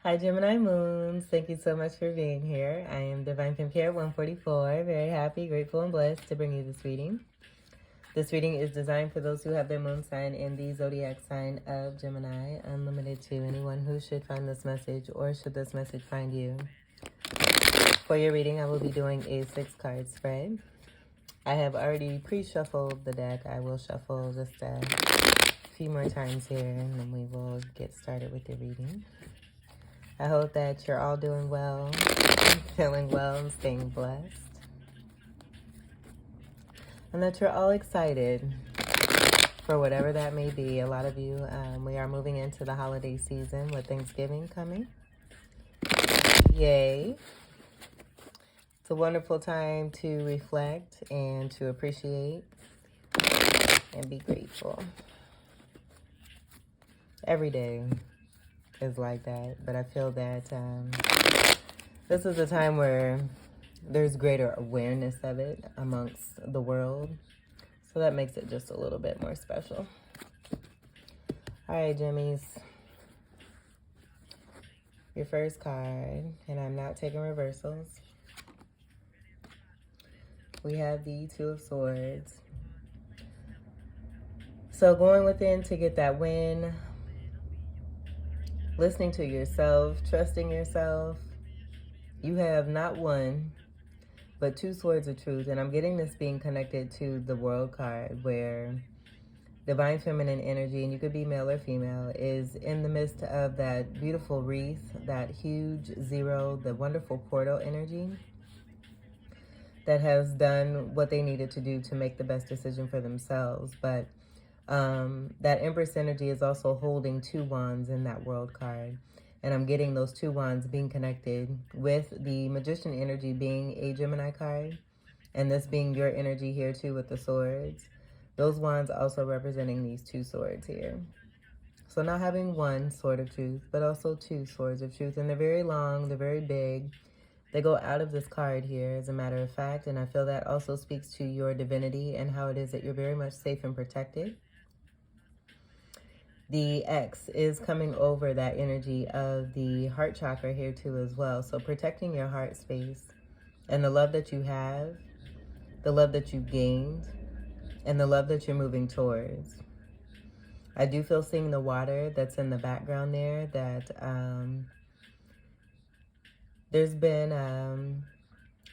Hi, Gemini Moons. Thank you so much for being here. I am Divine Pimpere 144. Very happy, grateful, and blessed to bring you this reading. This reading is designed for those who have their moon sign in the zodiac sign of Gemini, unlimited to anyone who should find this message or should this message find you. For your reading, I will be doing a 6-card spread. I have already pre-shuffled the deck. I will shuffle just a few more times here, and then we will get started with your reading. I hope that you're all doing well, feeling well, and staying blessed. And that you're all excited for whatever that may be. A lot of you, we are moving into the holiday season with Thanksgiving coming. Yay. It's a wonderful time to reflect and to appreciate and be grateful. Every day is like that, but I feel that this is a time where there's greater awareness of it amongst the world, so that makes it just a little bit more special. All right, Jimmies, your first card, and I'm not taking reversals. We have the Two of Swords. So going within to get that win, listening to yourself, trusting yourself. You have not one, but 2 swords of truth. And I'm getting this being connected to the World card, where divine feminine energy, and you could be male or female, is in the midst of that beautiful wreath, that huge zero, the wonderful portal energy that has done what they needed to do to make the best decision for themselves. But that Empress energy is also holding 2 wands in that World card. And I'm getting those 2 wands being connected with the Magician energy being a Gemini card. And this being your energy here too with the swords. Those wands also representing these 2 swords here. So not having 1 sword of truth, but also 2 swords of truth. And they're very long, they're very big. They go out of this card here, as a matter of fact. And I feel that also speaks to your divinity and how it is that you're very much safe and protected. The X is coming over that energy of the heart chakra here too as well. So protecting your heart space and the love that you have, the love that you've gained, and the love that you're moving towards. I do feel seeing the water that's in the background there, that there's been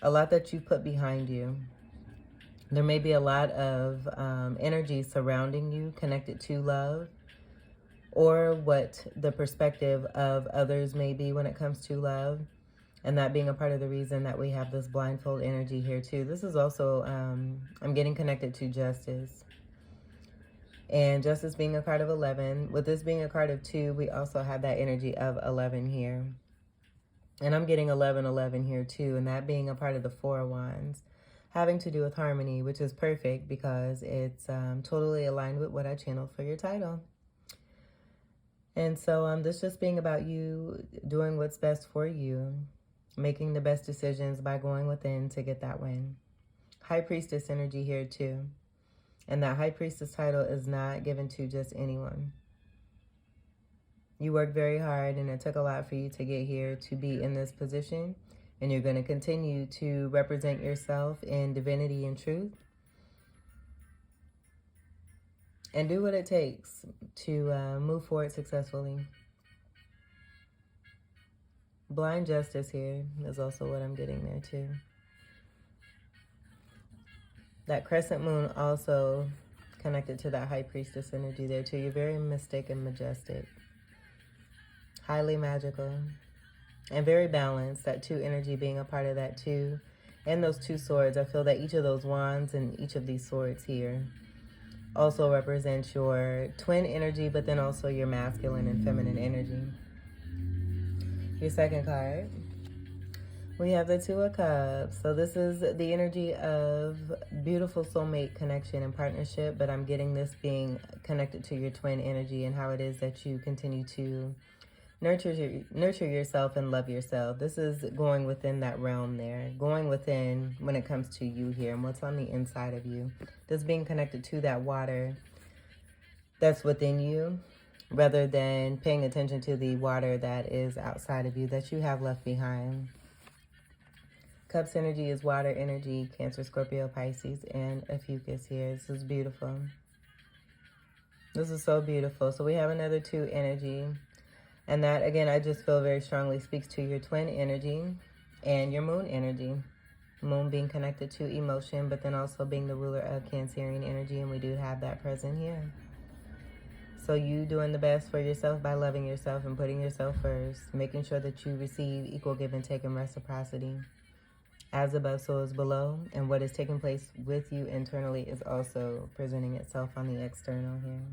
a lot that you've put behind you. There may be a lot of energy surrounding you connected to love, or what the perspective of others may be when it comes to love. And that being a part of the reason that we have this blindfold energy here too. This is also, I'm getting connected to justice. And justice being a card of 11. With this being a card of 2, we also have that energy of 11 here. And I'm getting 1111 here too. And that being a part of the 4 of Wands, having to do with harmony, which is perfect because it's totally aligned with what I channeled for your title. And so this just being about you doing what's best for you, making the best decisions by going within to get that win. High Priestess energy here too. And that High Priestess title is not given to just anyone. You worked very hard, and it took a lot for you to get here to be in this position. And you're going to continue to represent yourself in divinity and truth. And do what it takes to move forward successfully. Blind justice here is also what I'm getting there too. That crescent moon also connected to that High Priestess energy there too. You're very mystic and majestic. Highly magical. And very balanced. That 2 energy being a part of that too. And those 2 swords. I feel that each of those wands and each of these swords here also represents your twin energy, but then also your masculine and feminine energy. Your second card, we have the 2 of Cups. So this is the energy of beautiful soulmate connection and partnership, but I'm getting this being connected to your twin energy and how it is that you continue to nurture yourself and love yourself. This is going within that realm there, going within when it comes to you here and what's on the inside of you. This being connected to that water that's within you, rather than paying attention to the water that is outside of you that you have left behind. Cups energy is water energy, Cancer, Scorpio, Pisces, and a fucus here. This is beautiful. This is so beautiful. So we have another 2 energy. And that, again, I just feel very strongly speaks to your twin energy and your moon energy. Moon being connected to emotion, but then also being the ruler of Cancerian energy. And we do have that present here. So you doing the best for yourself by loving yourself and putting yourself first. Making sure that you receive equal give and take and reciprocity. As above, so is below. And what is taking place with you internally is also presenting itself on the external here.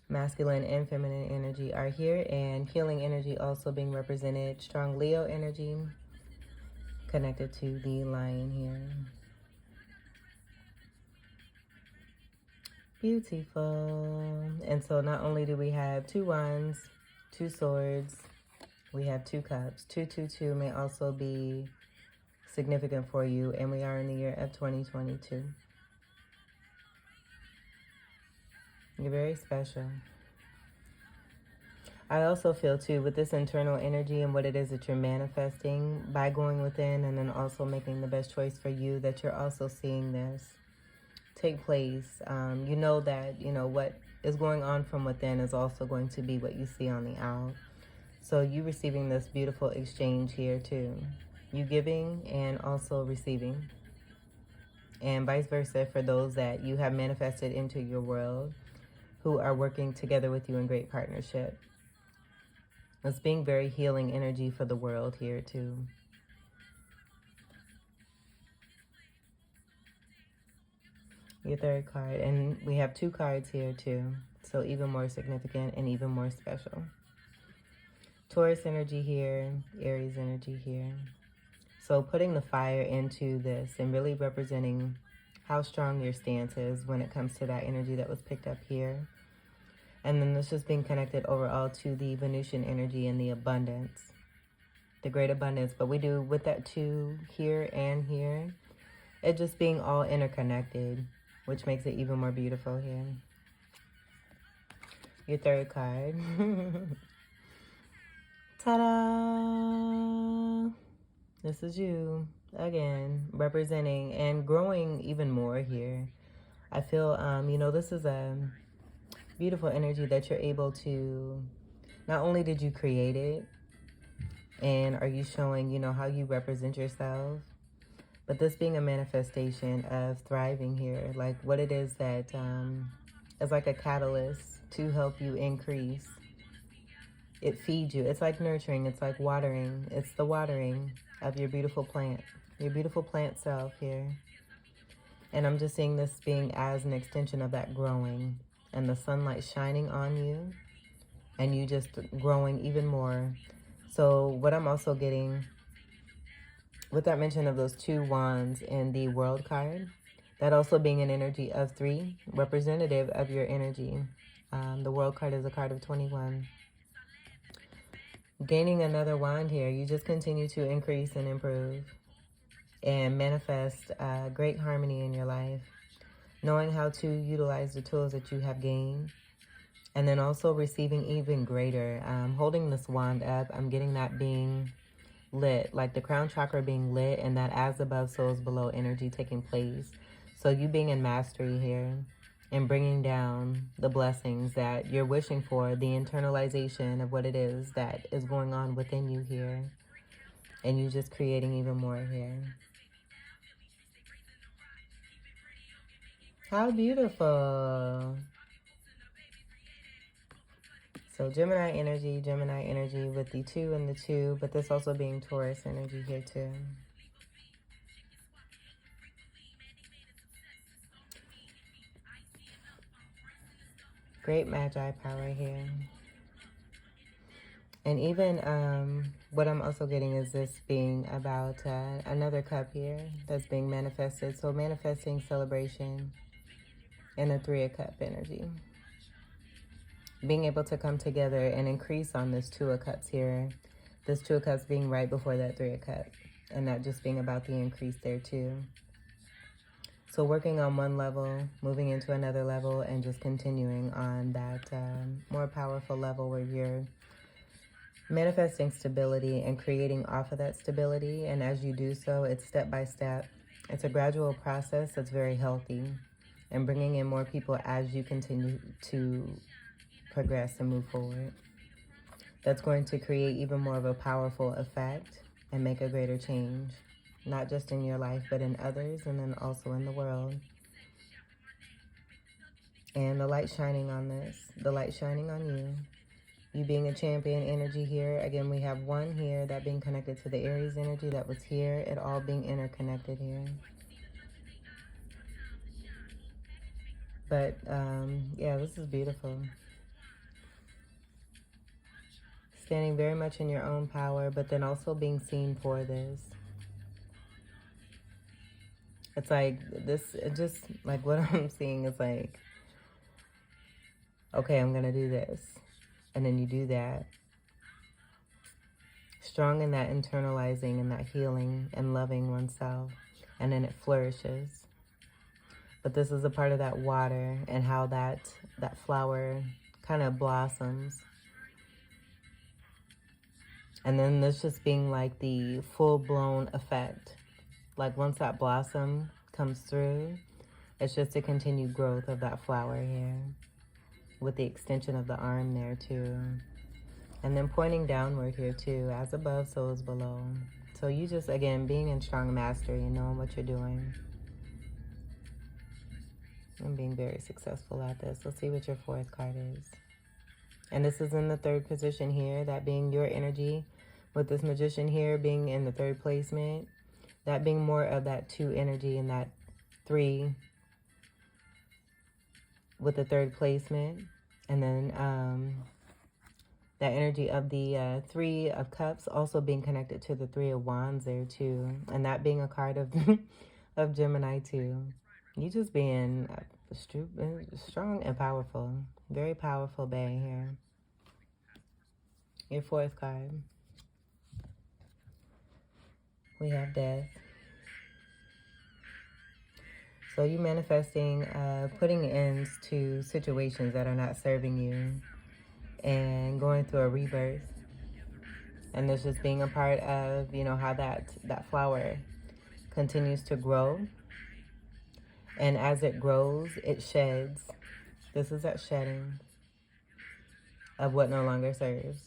Masculine and feminine energy are here, and healing energy also being represented. Strong Leo energy connected to the lion here. Beautiful. And so not only do we have 2 wands, 2 swords, we have 2 cups. 222 may also be significant for you, and we are in the year of 2022. You're very special. I also feel, too, with this internal energy and what it is that you're manifesting by going within and then also making the best choice for you, that you're also seeing this take place. You know that, what is going on from within is also going to be what you see on the out. So you receiving this beautiful exchange here, too. You giving and also receiving. And vice versa for those that you have manifested into your world, who are working together with you in great partnership. It's being very healing energy for the world here too. Your 3rd card. And we have 2 cards here too. So even more significant and even more special. Taurus energy here. Aries energy here. So putting the fire into this and really representing how strong your stance is when it comes to that energy that was picked up here. And then this just being connected overall to the Venusian energy and the abundance, the great abundance. But we do with that too, here and here, it just being all interconnected, which makes it even more beautiful here. Your 3rd card. Ta-da! This is you, again, representing and growing even more here. I feel, this is a beautiful energy that you're able to, not only did you create it, and are you showing, how you represent yourself, but this being a manifestation of thriving here, like what it is that is like a catalyst to help you increase. It feeds you. It's like nurturing. It's like watering. It's the watering of your beautiful plant self here. And I'm just seeing this being as an extension of that growing. And the sunlight shining on you, and you just growing even more. So what I'm also getting, with that mention of those 2 wands in the world card, that also being an energy of 3, representative of your energy. The world card is a card of 21. Gaining another wand here, you just continue to increase and improve and manifest great harmony in your life. Knowing how to utilize the tools that you have gained, and then also receiving even greater. Holding this wand up, I'm getting that being lit, like the crown chakra being lit, and that as above, so is below energy taking place. So you being in mastery here and bringing down the blessings that you're wishing for, the internalization of what it is that is going on within you here, and you just creating even more here. How beautiful. So Gemini energy with the 2 and the 2, but this also being Taurus energy here too. Great Magi power here. And even what I'm also getting is this being about another cup here that's being manifested. So manifesting celebration and a 3 of cup energy. Being able to come together and increase on this 2 of cups here. This 2 of cups being right before that 3 of cups. And that just being about the increase there too. So working on one level, moving into another level, and just continuing on that more powerful level where you're manifesting stability and creating off of that stability. And as you do so, it's step by step. It's a gradual process that's very healthy, and bringing in more people as you continue to progress and move forward. That's going to create even more of a powerful effect and make a greater change, not just in your life, but in others, and then also in the world. And the light shining on this, the light shining on you. You being a champion energy here. Again, we have one here, that being connected to the Aries energy that was here. It all being interconnected here. But, yeah, this is beautiful. Standing very much in your own power, but then also being seen for this. It's like this, it just like what I'm seeing is like, okay, I'm going to do this. And then you do that. Strong in that internalizing and that healing and loving oneself. And then it flourishes. But this is a part of that water and how that flower kind of blossoms. And then this just being like the full-blown effect. Like once that blossom comes through, it's just a continued growth of that flower here. With the extension of the arm there too. And then pointing downward here too. As above, so is below. So you just, again, being in strong mastery and knowing what you're doing. And being very successful at this. Let's see what your fourth card is. And this is in the third position here. That being your energy. With this magician here being in the third placement. That being more of that 2 energy and that 3 with the third placement. And then that energy of the 3 of Cups also being connected to the 3 of Wands there too. And that being a card of, of Gemini too. You just being strong and powerful. Very powerful being here. Your fourth card. We have Death. So you manifesting, putting ends to situations that are not serving you and going through a rebirth. And this just being a part of, you know, how that flower continues to grow. And as it grows, it sheds. This is that shedding of what no longer serves.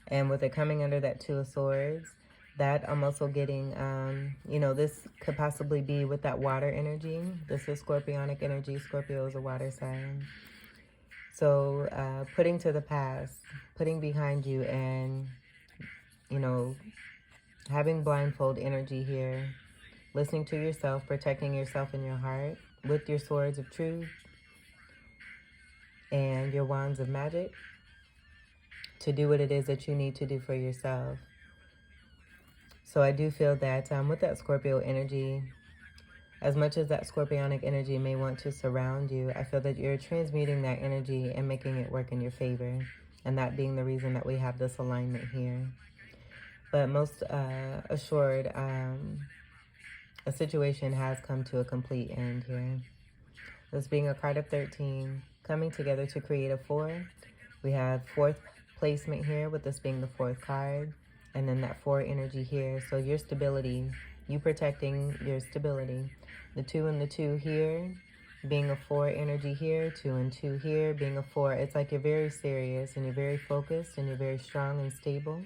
And with it coming under that 2 of Swords, that I'm also getting, you know, this could possibly be with that water energy. This is Scorpionic energy. Scorpio is a water sign. So putting to the past, putting behind you, and, you know, having blindfold energy here. Listening to yourself, protecting yourself in your heart with your swords of truth and your wands of magic to do what it is that you need to do for yourself. So I do feel that with that Scorpio energy, as much as that Scorpionic energy may want to surround you, I feel that you're transmuting that energy and making it work in your favor. And that being the reason that we have this alignment here. But most assured, a situation has come to a complete end here. This being a card of 13, coming together to create a 4. We have 4th placement here, with this being the 4th card. And then that 4 energy here. So your stability, you protecting your stability. The 2 and the 2 here, being a 4 energy here. 2 and 2 here, being a 4. It's like you're very serious and you're very focused and you're very strong and stable.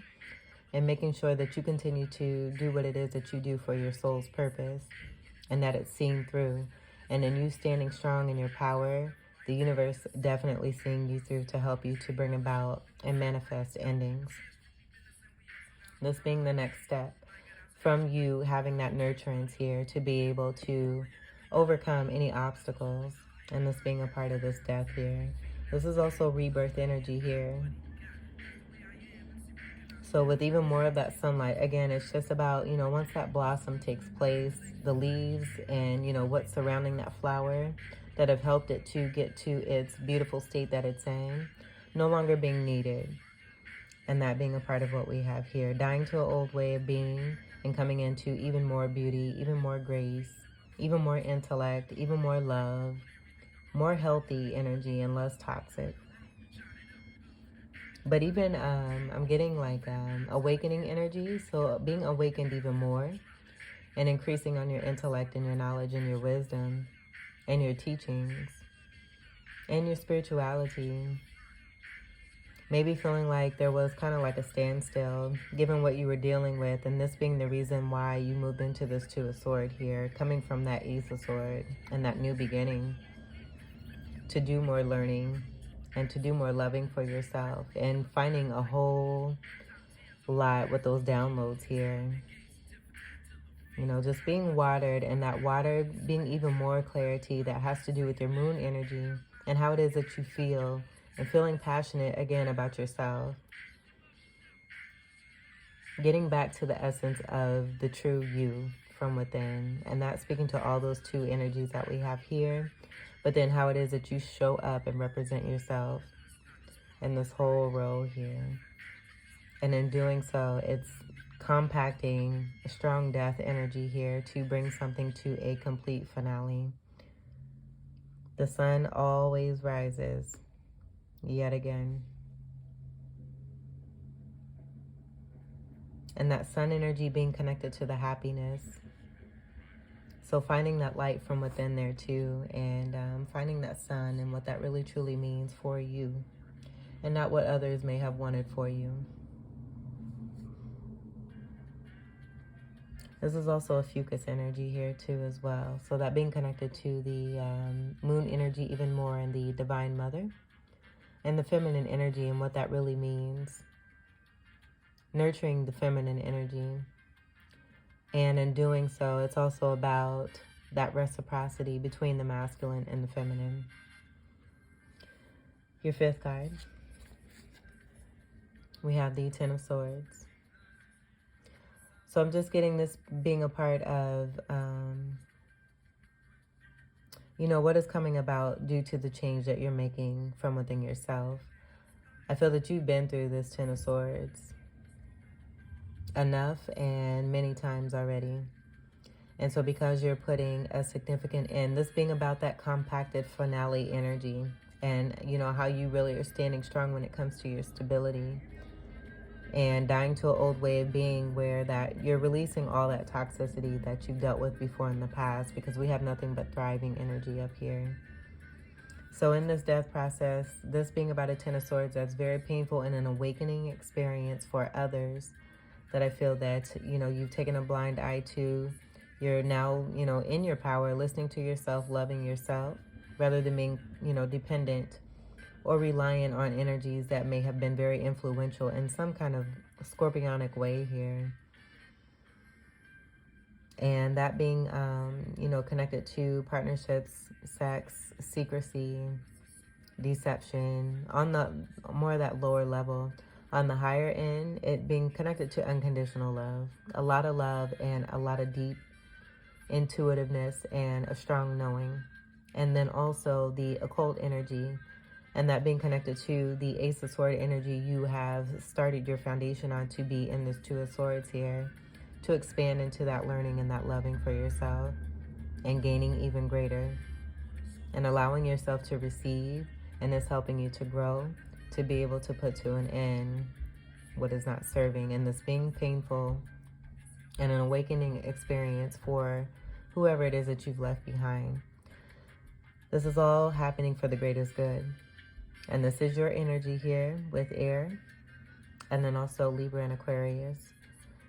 And making sure that you continue to do what it is that you do for your soul's purpose. And that it's seen through. And then you standing strong in your power, the universe definitely seeing you through to help you to bring about and manifest endings. This being the next step from you having that nurturance here to be able to overcome any obstacles. And this being a part of this death here. This is also rebirth energy here. So with even more of that sunlight, again, it's just about, you know, once that blossom takes place, the leaves and, you know, what's surrounding that flower that have helped it to get to its beautiful state that it's in, no longer being needed. And that being a part of what we have here. Dying to an old way of being and coming into even more beauty, even more grace, even more intellect, even more love, more healthy energy and less toxic. But even I'm getting like awakening energy, so being awakened even more and increasing on your intellect and your knowledge and your wisdom and your teachings and your spirituality. Maybe feeling like there was kind of like a standstill given what you were dealing with, and this being the reason why you moved into this Two of Swords here, coming from that Ace of Swords and that new beginning to do more learning and to do more loving for yourself, and finding a whole lot with those downloads here. You know, just being watered, and that water being even more clarity that has to do with your moon energy and how it is that you feel, and feeling passionate again about yourself. Getting back to the essence of the true you from within. And that's speaking to all those two energies that we have here. But then how it is that you show up and represent yourself in this whole row here. And in doing so, it's compacting a strong death energy here to bring something to a complete finale. The sun always rises, yet again. And that sun energy being connected to the happiness. So finding that light from within there too, and finding that sun and what that really truly means for you, and not what others may have wanted for you. This is also a fucus energy here too as well. So that being connected to the moon energy even more, and the divine mother and the feminine energy and what that really means. Nurturing the feminine energy. And in doing so, it's also about that reciprocity between the masculine and the feminine. Your fifth card. We have the Ten of Swords. So I'm just getting this being a part of, you know, what is coming about due to the change that you're making from within yourself. I feel that you've been through this Ten of Swords enough and many times already. And so because you're putting a significant end, this being about that compacted finale energy, and you know how you really are standing strong when it comes to your stability, and dying to an old way of being, where that you're releasing all that toxicity that you've dealt with before in the past, because we have nothing but thriving energy up here. So in this death process, this being about a Ten of Swords, that's very painful and an awakening experience for others, that I feel that, you know, you've taken a blind eye to. You're now, you know, in your power, listening to yourself, loving yourself, rather than being, you know, dependent or reliant on energies that may have been very influential in some kind of scorpionic way here. And that being, you know, connected to partnerships, sex, secrecy, deception, on the more that lower level. On the higher end, it being connected to unconditional love. A lot of love and a lot of deep intuitiveness and a strong knowing. And then also the occult energy, and that being connected to the Ace of Swords energy you have started your foundation on to be in this Two of Swords here, to expand into that learning and that loving for yourself and gaining even greater, and allowing yourself to receive, and it's helping you to grow, to be able to put to an end what is not serving. And this being painful and an awakening experience for whoever it is that you've left behind. This is all happening for the greatest good. And this is your energy here with air, and then also Libra and Aquarius.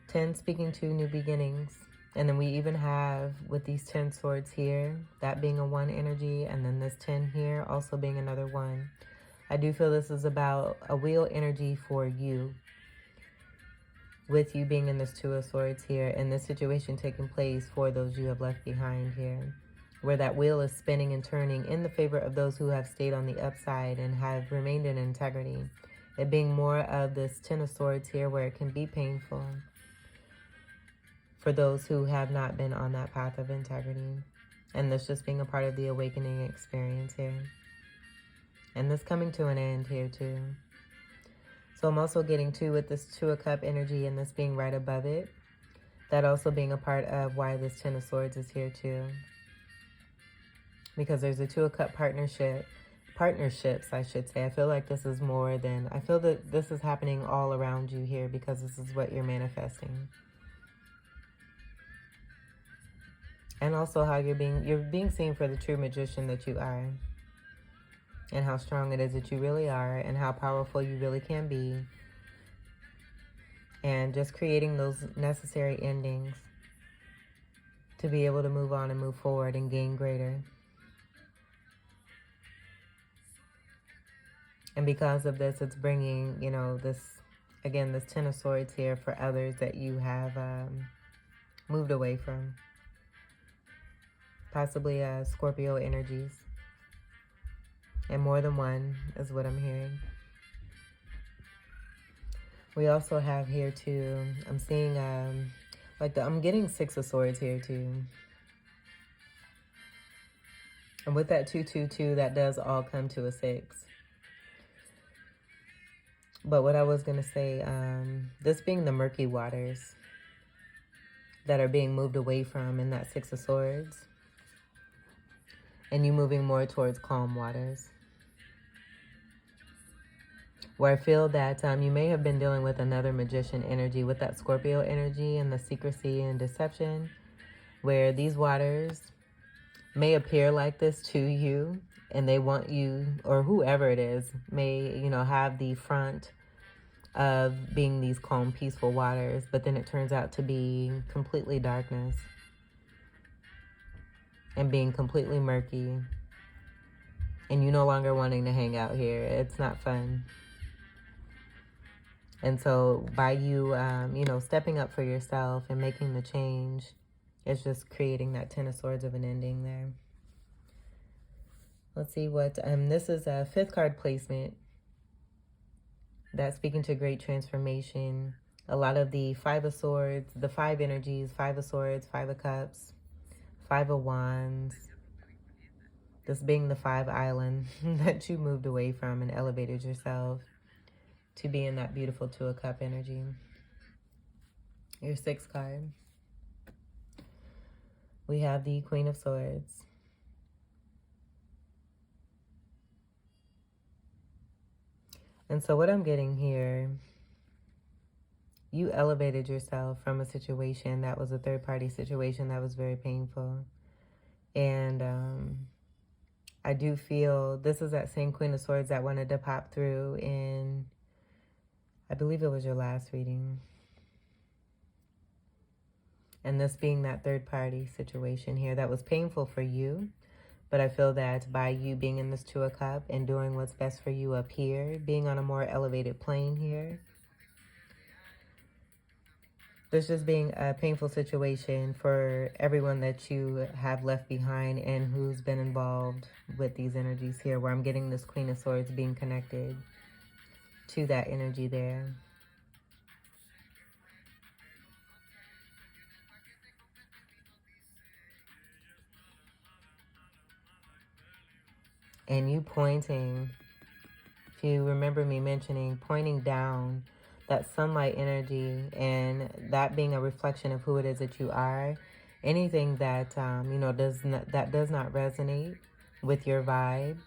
10 speaking to new beginnings. And then we even have with these 10 swords here, that being a 1 energy, and then this 10 here also being another 1. I do feel this is about a wheel energy for you, with you being in this Two of Swords here, and this situation taking place for those you have left behind here, where that wheel is spinning and turning in the favor of those who have stayed on the upside and have remained in integrity. It being more of this Ten of Swords here, where it can be painful for those who have not been on that path of integrity. And this just being a part of the awakening experience here. And this coming to an end here too. So I'm also getting to with this Two of Cup energy, and this being right above it, that also being a part of why this Ten of Swords is here too. because there's a Two of Cup partnerships, I should say. I feel like this is more than, I feel that this is happening all around you here because this is what you're manifesting. And also how you're being seen for the true magician that you are. And how strong it is that you really are, and how powerful you really can be. And just creating those necessary endings to be able to move on and move forward and gain greater. And because of this, it's bringing, you know, this, again, this Ten of Swords here for others that you have moved away from. Possibly Scorpio energies. And more than one is what I'm hearing. We also have here too, I'm seeing, I'm getting Six of Swords here too. And with that 222, that does all come to a 6. But what I was going to say, this being the murky waters that are being moved away from in that Six of Swords. And you moving more towards calm waters. Where I feel that you may have been dealing with another magician energy with that Scorpio energy and the secrecy and deception. Where these waters may appear like this to you, and they want you, or whoever it is, may, you know, have the front of being these calm, peaceful waters, but then it turns out to be completely darkness and being completely murky, and you no longer wanting to hang out here. It's not fun. And so by you, you know, stepping up for yourself and making the change, it's just creating that Ten of Swords of an ending there. Let's see what, this is a 5th card placement. That's speaking to great transformation. A lot of the 5 of Swords, the 5 energies, 5 of Swords, 5 of Cups, 5 of Wands. This being the 5 island that you moved away from and elevated yourself to be in that beautiful 2 of Cup energy. Your 6th card. We have the Queen of Swords. And so what I'm getting here, you elevated yourself from a situation that was a third-party situation that was very painful. And I do feel this is that same Queen of Swords that wanted to pop through in, I believe it was your last reading. And this being that third-party situation here that was painful for you. But I feel that by you being in this 2 of Cup and doing what's best for you up here, being on a more elevated plane here, this just being a painful situation for everyone that you have left behind and who's been involved with these energies here, where I'm getting this Queen of Swords being connected to that energy there. And you pointing, if you remember me mentioning, pointing down that sunlight energy, and that being a reflection of who it is that you are. Anything that, you know, does not resonate with your vibe,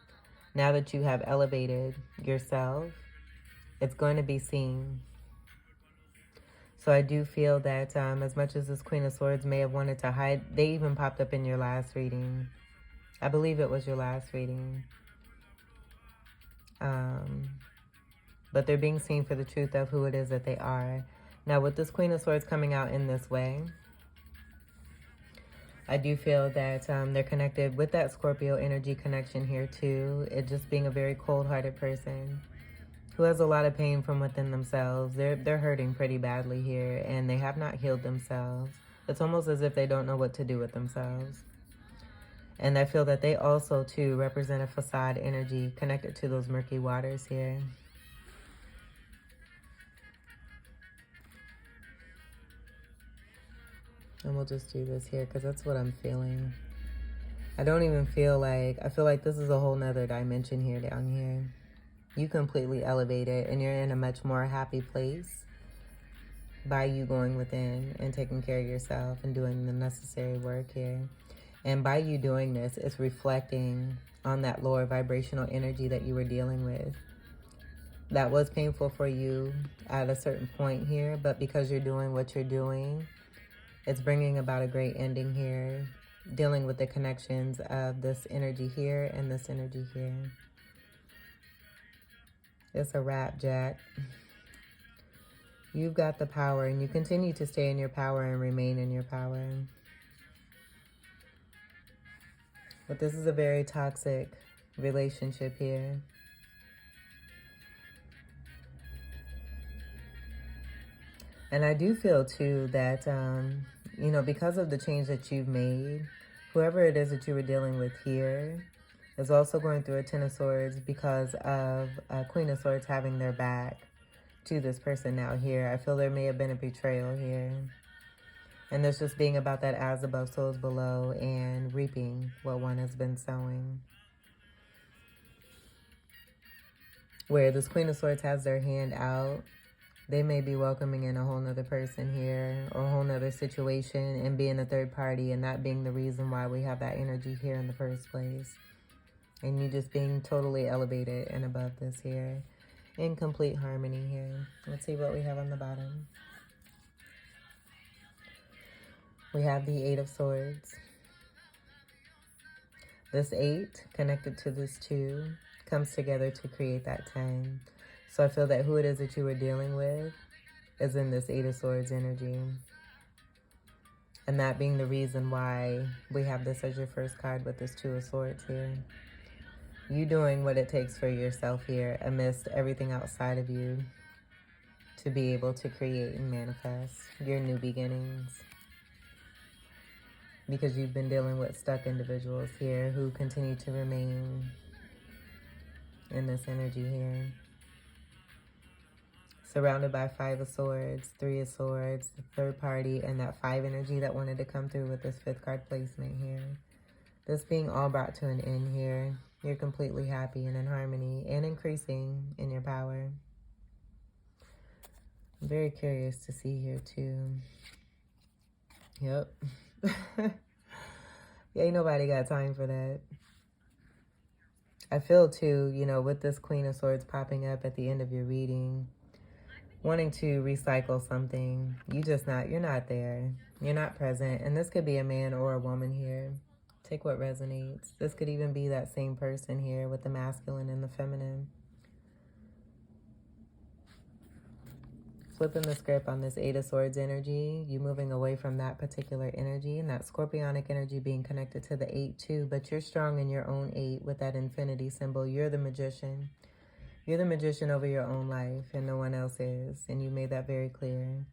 now that you have elevated yourself, it's going to be seen. So I do feel that as much as this Queen of Swords may have wanted to hide, they even popped up in your last reading. I believe it was your last reading. But they're being seen for the truth of who it is that they are. Now, with this Queen of Swords coming out in this way, I do feel that they're connected with that Scorpio energy connection here too. It just being a very cold-hearted person who has a lot of pain from within themselves. They're hurting pretty badly here, and they have not healed themselves. It's almost as if they don't know what to do with themselves. And I feel that they also, too, represent a facade energy connected to those murky waters here. And we'll just do this here because that's what I'm feeling. I don't even feel like, I feel like this is a whole nother dimension here down here. You completely elevate it, and you're in a much more happy place by you going within and taking care of yourself and doing the necessary work here. And by you doing this, it's reflecting on that lower vibrational energy that you were dealing with. That was painful for you at a certain point here, but because you're doing what you're doing, it's bringing about a great ending here, dealing with the connections of this energy here and this energy here. It's a wrap, Jack. You've got the power, and you continue to stay in your power and remain in your power. But this is a very toxic relationship here. And I do feel, too, that, you know, because of the change that you've made, whoever it is that you were dealing with here is also going through a Ten of Swords because of Queen of Swords having their back to this person now here. I feel there may have been a betrayal here. And there's just being about that as above, so is below, and reaping what one has been sowing. Where this Queen of Swords has their hand out, they may be welcoming in a whole nother person here, or a whole nother situation, and being a third party, and that being the reason why we have that energy here in the first place. And you just being totally elevated and above this here. In complete harmony here. Let's see what we have on the bottom. We have the Eight of Swords. This 8 connected to this 2 comes together to create that 10. So I feel that who it is that you were dealing with is in this Eight of Swords energy. And that being the reason why we have this as your first card with this Two of Swords here. You doing what it takes for yourself here amidst everything outside of you to be able to create and manifest your new beginnings. Because you've been dealing with stuck individuals here who continue to remain in this energy here. Surrounded by Five of Swords, Three of Swords, the third party, and that 5 energy that wanted to come through with this 5th card placement here. This being all brought to an end here. You're completely happy and in harmony and increasing in your power. I'm very curious to see here too. Yep. Ain't nobody got time for that. I feel too, you know, with this Queen of Swords popping up at the end of your reading, wanting to recycle something, you're not there. You're not present. And this could be a man or a woman here. Take what resonates. This could even be that same person here with the masculine and the feminine. Flipping the script on this Eight of Swords energy, you moving away from that particular energy, and that scorpionic energy being connected to the 8 too, but you're strong in your own 8 with that infinity symbol. You're the magician. You're the magician over your own life, and no one else is. And you made that very clear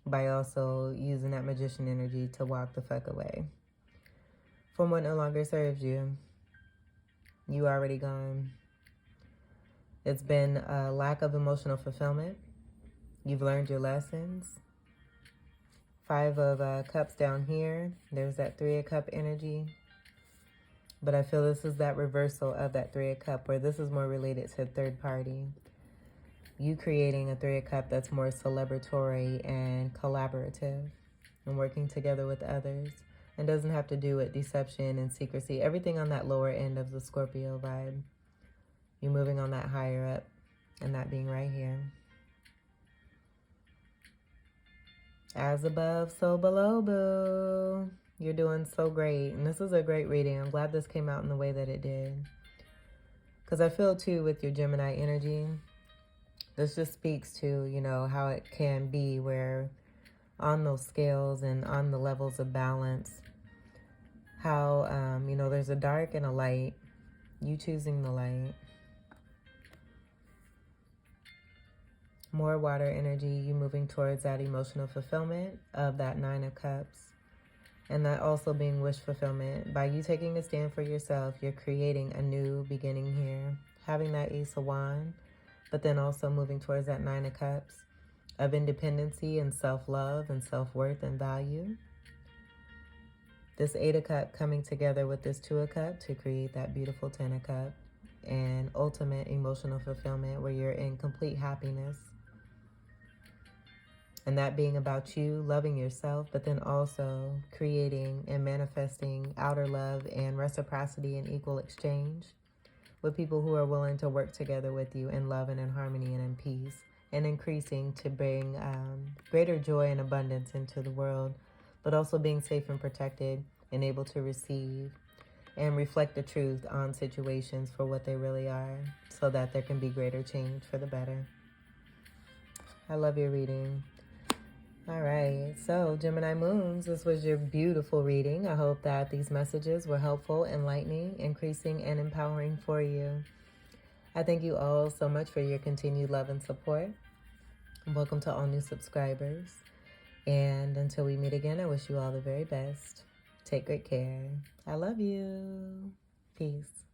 by also using that magician energy to walk the fuck away from what no longer serves you. You already gone. It's been a lack of emotional fulfillment. You've learned your lessons. 5 of Cups down here. There's that 3 of Cup energy. But I feel this is that reversal of that 3 of Cup, where this is more related to third party. You creating a 3 of Cup that's more celebratory and collaborative and working together with others. And doesn't have to do with deception and secrecy. Everything on that lower end of the Scorpio vibe. You're moving on that higher up. And that being right here. As above, so below, boo. You're doing so great. And this is a great reading. I'm glad this came out in the way that it did. Because I feel, too, with your Gemini energy, this just speaks to, you know, how it can be where on those scales and on the levels of balance, how, you know, there's a dark and a light. You choosing the light. More water energy, you moving towards that emotional fulfillment of that 9 of Cups. And that also being wish fulfillment. By you taking a stand for yourself, you're creating a new beginning here. Having that Ace of Wands, but then also moving towards that 9 of Cups of independency and self-love and self-worth and value. This 8 of Cups coming together with this 2 of Cups to create that beautiful 10 of Cups and ultimate emotional fulfillment where you're in complete happiness. And that being about you, loving yourself, but then also creating and manifesting outer love and reciprocity and equal exchange with people who are willing to work together with you in love and in harmony and in peace, and increasing to bring greater joy and abundance into the world, but also being safe and protected and able to receive and reflect the truth on situations for what they really are, so that there can be greater change for the better. I love your reading. All right, so Gemini Moons, this was your beautiful reading. I hope that these messages were helpful, enlightening, increasing, and empowering for you. I thank you all so much for your continued love and support. Welcome to all new subscribers. And until we meet again, I wish you all the very best. Take great care. I love you. Peace.